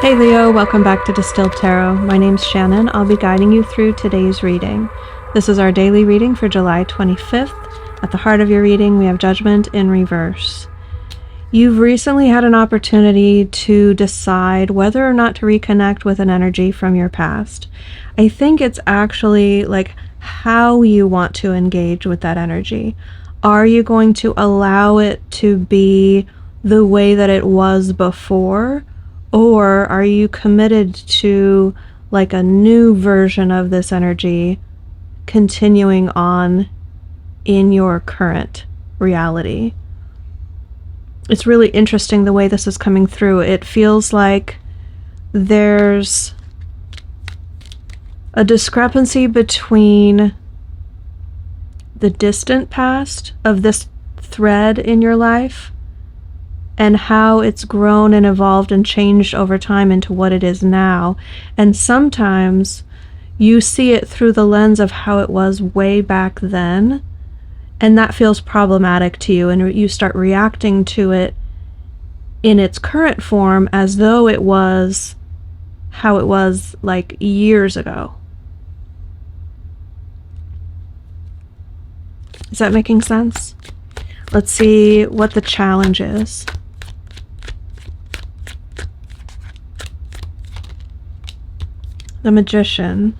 Hey Leo, welcome back to Distilled Tarot. My name's Shannon. I'll be guiding you through today's reading. This is our daily reading for July 25th. At the heart of your reading, we have Judgment in reverse. You've recently had an opportunity to decide whether or not to reconnect with an energy from your past. I think it's actually like how you want to engage with that energy. Are you going to allow it to be the way that it was before? Or are you committed to like a new version of this energy continuing on in your current reality? It's really interesting the way this is coming through. It feels like there's a discrepancy between the distant past of this thread in your life and how it's grown and evolved and changed over time into what it is now. And sometimes you see it through the lens of how it was way back then, and that feels problematic to you, and you start reacting to it in its current form as though it was how it was like years ago. Is that making sense? Let's see what the challenge is. The Magician.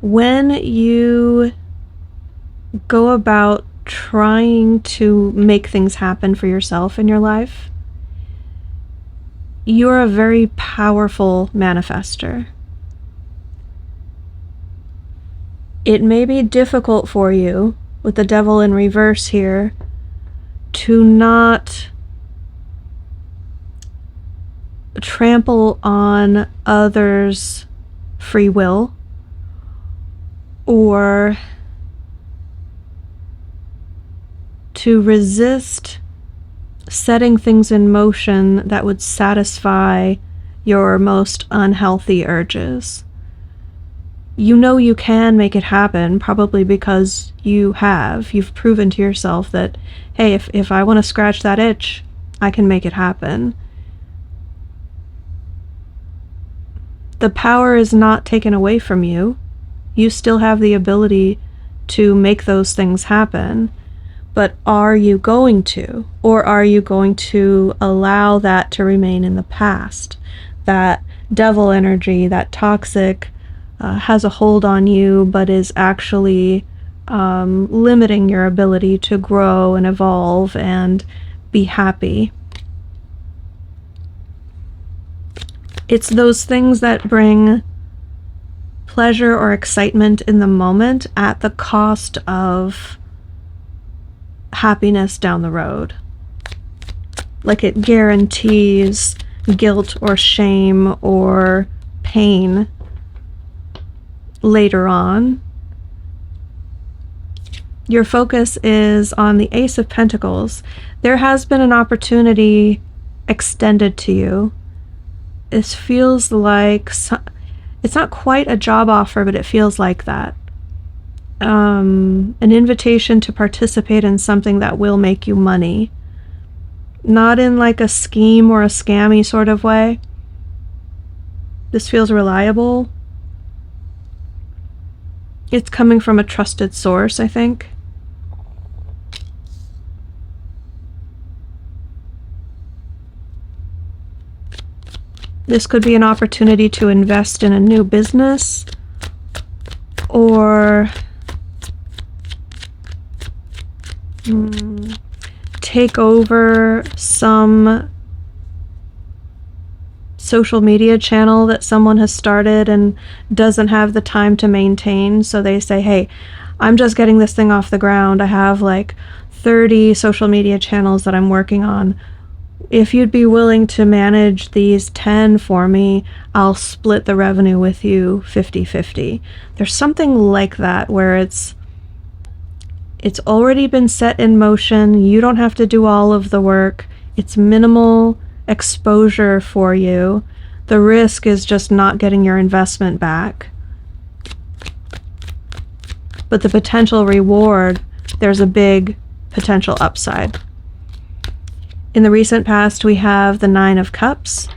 When you go about trying to make things happen for yourself in your life, you're a very powerful manifester. It may be difficult for you, with the Devil in reverse here, to not trample on others' free will or to resist setting things in motion that would satisfy your most unhealthy urges. You know you can make it happen, probably because you've proven to yourself that, hey, if I want to scratch that itch, I can make it happen. The power is not taken away from you. You still have the ability to make those things happen. But are you going to? Or are you going to allow that to remain in the past? That devil energy, that toxic, has a hold on you, but is actually limiting your ability to grow and evolve and be happy. It's those things that bring pleasure or excitement in the moment at the cost of happiness down the road. Like it guarantees guilt or shame or pain later on. Your focus is on the Ace of Pentacles. There has been an opportunity extended to you. This feels like, it's not quite a job offer, but it feels like that. An invitation to participate in something that will make you money. Not in like a scheme or a scammy sort of way. This feels reliable. It's coming from a trusted source, I think. This could be an opportunity to invest in a new business or take over some social media channel that someone has started and doesn't have the time to maintain. So they say, hey, I'm just getting this thing off the ground. I have like 30 social media channels that I'm working on. If you'd be willing to manage these 10 for me, I'll split the revenue with you 50-50. There's something like that where it's already been set in motion. You don't have to do all of the work. It's minimal exposure for you. The risk is just not getting your investment back. But the potential reward, there's a big potential upside. In the recent past, we have the Nine of Cups.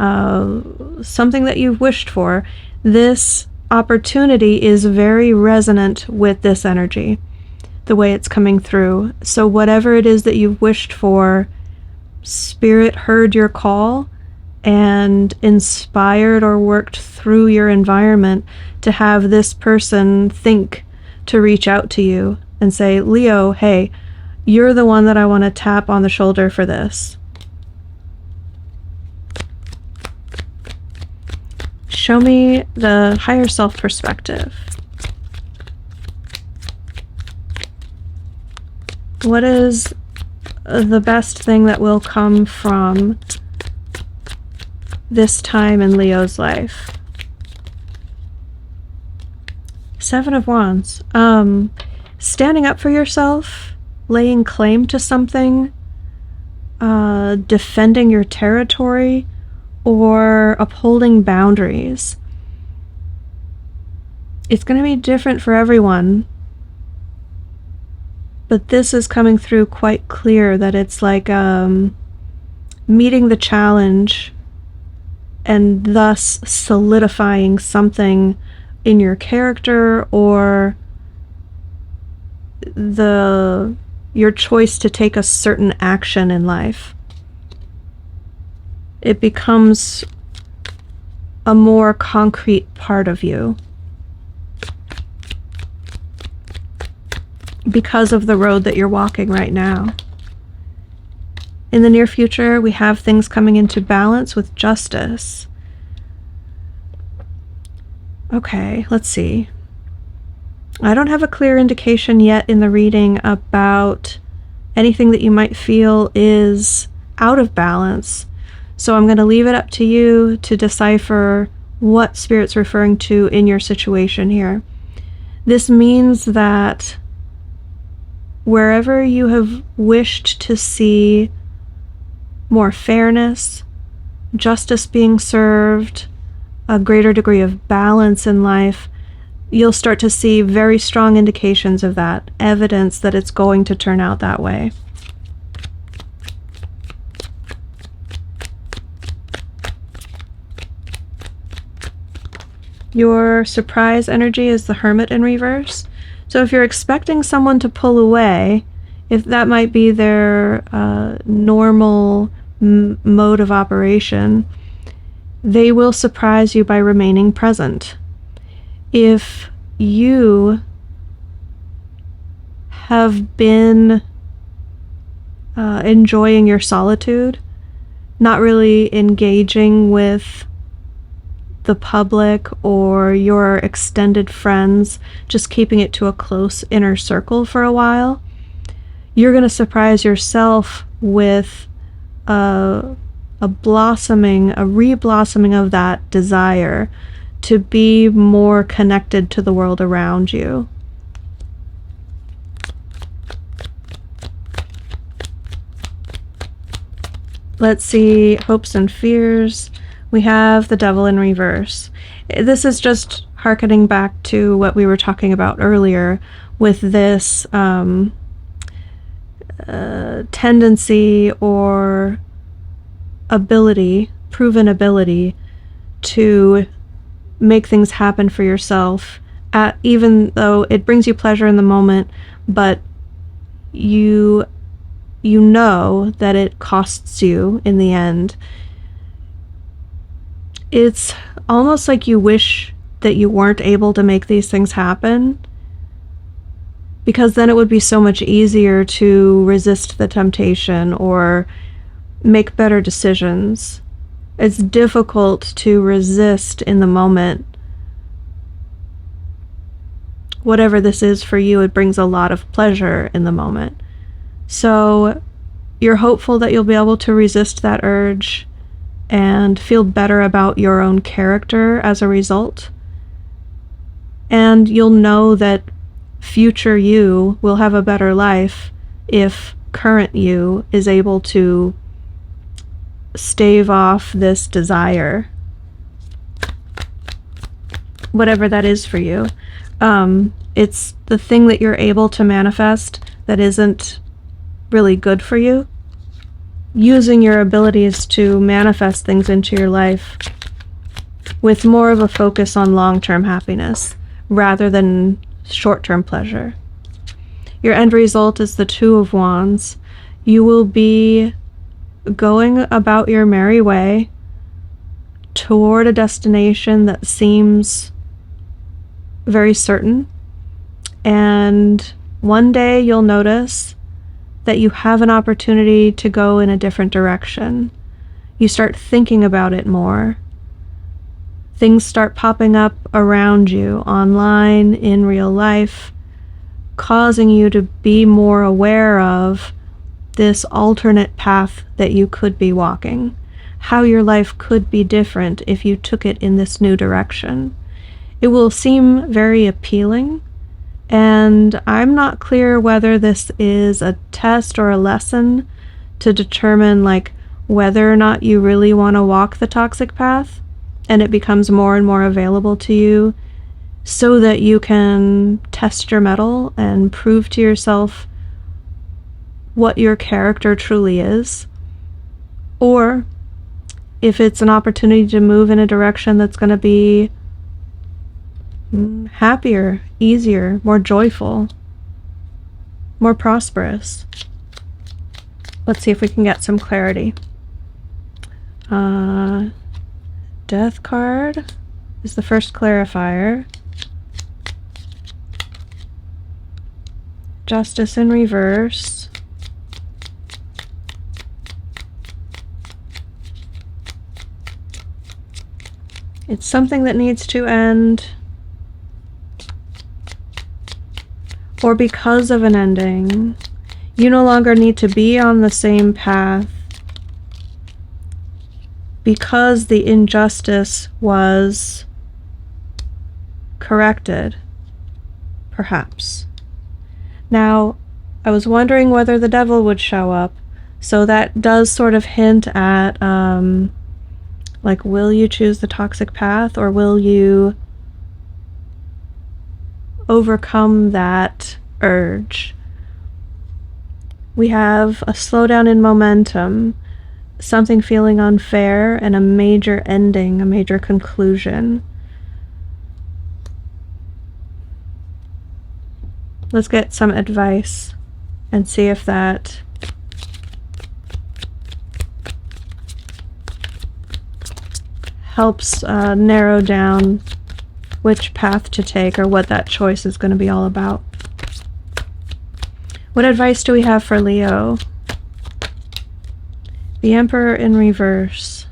something that you've wished for. This opportunity is very resonant with this energy, the way it's coming through. So whatever it is that you've wished for, Spirit heard your call and inspired or worked through your environment to have this person think to reach out to you and say, Leo, hey, you're the one that I want to tap on the shoulder for this. Show me the higher self perspective. What is the best thing that will come from this time in Leo's life? Seven of Wands. Standing up for yourself, laying claim to something, defending your territory, or upholding boundaries. It's going to be different for everyone, but this is coming through quite clear that it's like meeting the challenge and thus solidifying something in your character or your choice to take a certain action in life. It becomes a more concrete part of you because of the road that you're walking right now. In the near future, we have things coming into balance with justice. Okay, let's see. I don't have a clear indication yet in the reading about anything that you might feel is out of balance. So I'm going to leave it up to you to decipher what Spirit's referring to in your situation here. This means that wherever you have wished to see more fairness, justice being served, a greater degree of balance in life, you'll start to see very strong indications of that, evidence that it's going to turn out that way. Your surprise energy is the Hermit in reverse. So if you're expecting someone to pull away, if that might be their normal mode of operation, they will surprise you by remaining present. If you have been enjoying your solitude, not really engaging with the public or your extended friends, just keeping it to a close inner circle for a while, you're going to surprise yourself with a re-blossoming of that desire to be more connected to the world around you. Let's see, hopes and fears. We have the Devil in reverse. This is just hearkening back to what we were talking about earlier with this tendency or ability, proven ability to make things happen for yourself, even though it brings you pleasure in the moment, but you know that it costs you in the end. It's almost like you wish that you weren't able to make these things happen, because then it would be so much easier to resist the temptation or make better decisions. It's difficult to resist in the moment. Whatever this is for you, it brings a lot of pleasure in the moment. So you're hopeful that you'll be able to resist that urge and feel better about your own character as a result. And you'll know that future you will have a better life if current you is able to stave off this desire, whatever that is for you. It's the thing that you're able to manifest that isn't really good for you. using your abilities to manifest things into your life with more of a focus on long-term happiness rather than short-term pleasure. Your end result is the Two of Wands. You will be going about your merry way toward a destination that seems very certain, and one day you'll notice that you have an opportunity to go in a different direction. You start thinking about it more. Things start popping up around you, online, in real life, causing you to be more aware of this alternate path that you could be walking, how your life could be different if you took it in this new direction. It will seem very appealing, and I'm not clear whether this is a test or a lesson to determine whether or not you really want to walk the toxic path, and it becomes more and more available to you so that you can test your mettle and prove to yourself what your character truly is, or if it's an opportunity to move in a direction that's going to be happier, easier, more joyful, more prosperous. Let's see if we can get some clarity. Death card is the first clarifier. Justice in reverse. It's something that needs to end, or because of an ending. You no longer need to be on the same path because the injustice was corrected, perhaps. Now, I was wondering whether the devil would show up, so that does sort of hint at, will you choose the toxic path, or will you overcome that urge? We have a slowdown in momentum, something feeling unfair, and a major ending, a major conclusion. Let's get some advice and see if that helps narrow down which path to take or what that choice is going to be all about. What advice do we have for Leo? The Emperor in reverse.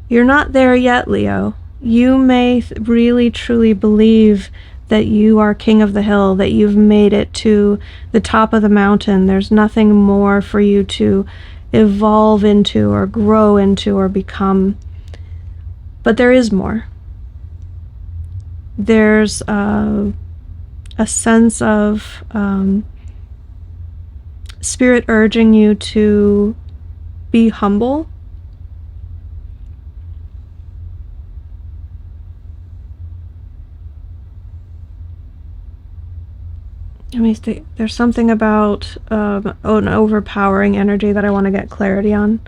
You're not there yet, Leo. You may really truly believe that you are king of the hill, that you've made it to the top of the mountain. There's nothing more for you to evolve into or grow into or become. But there is more. There's a sense of spirit urging you to be humble. Let me see. There's something about an overpowering energy that I want to get clarity on.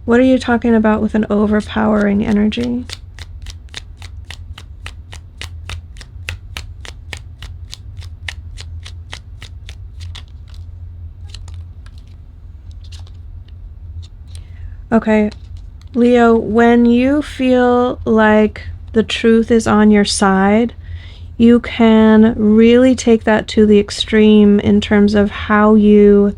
What are you talking about with an overpowering energy? Okay, Leo, when you feel like the truth is on your side, you can really take that to the extreme in terms of how you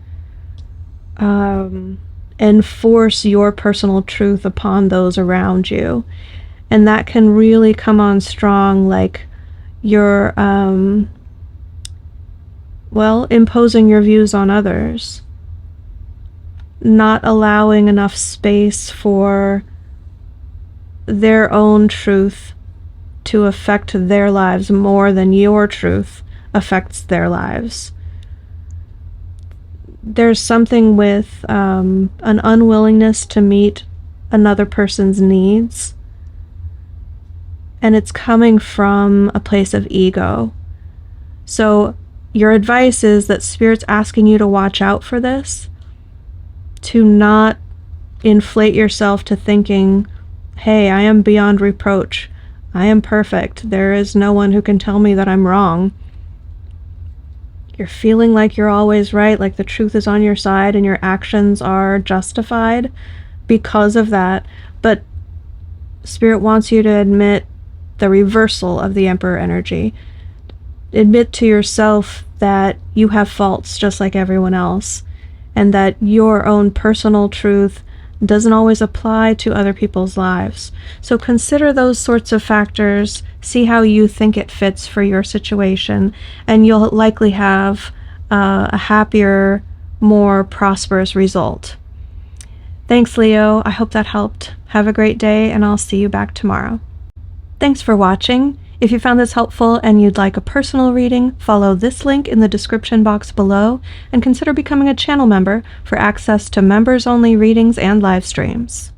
enforce your personal truth upon those around you. And that can really come on strong, like you're, imposing your views on others, not allowing enough space for their own truth to affect their lives more than your truth affects their lives. There's something with an unwillingness to meet another person's needs, and it's coming from a place of ego. So your advice is that Spirit's asking you to watch out for this, to not inflate yourself to thinking, hey, I am beyond reproach. I am perfect. There is no one who can tell me that I'm wrong. You're feeling like you're always right, like the truth is on your side and your actions are justified because of that. But Spirit wants you to admit the reversal of the Emperor energy. Admit to yourself that you have faults just like everyone else, and that your own personal truth doesn't always apply to other people's lives. So consider those sorts of factors, see how you think it fits for your situation, and you'll likely have a happier, more prosperous result. Thanks, Leo. I hope that helped. Have a great day, and I'll see you back tomorrow. Thanks for watching. If you found this helpful and you'd like a personal reading, follow this link in the description box below and consider becoming a channel member for access to members-only readings and live streams.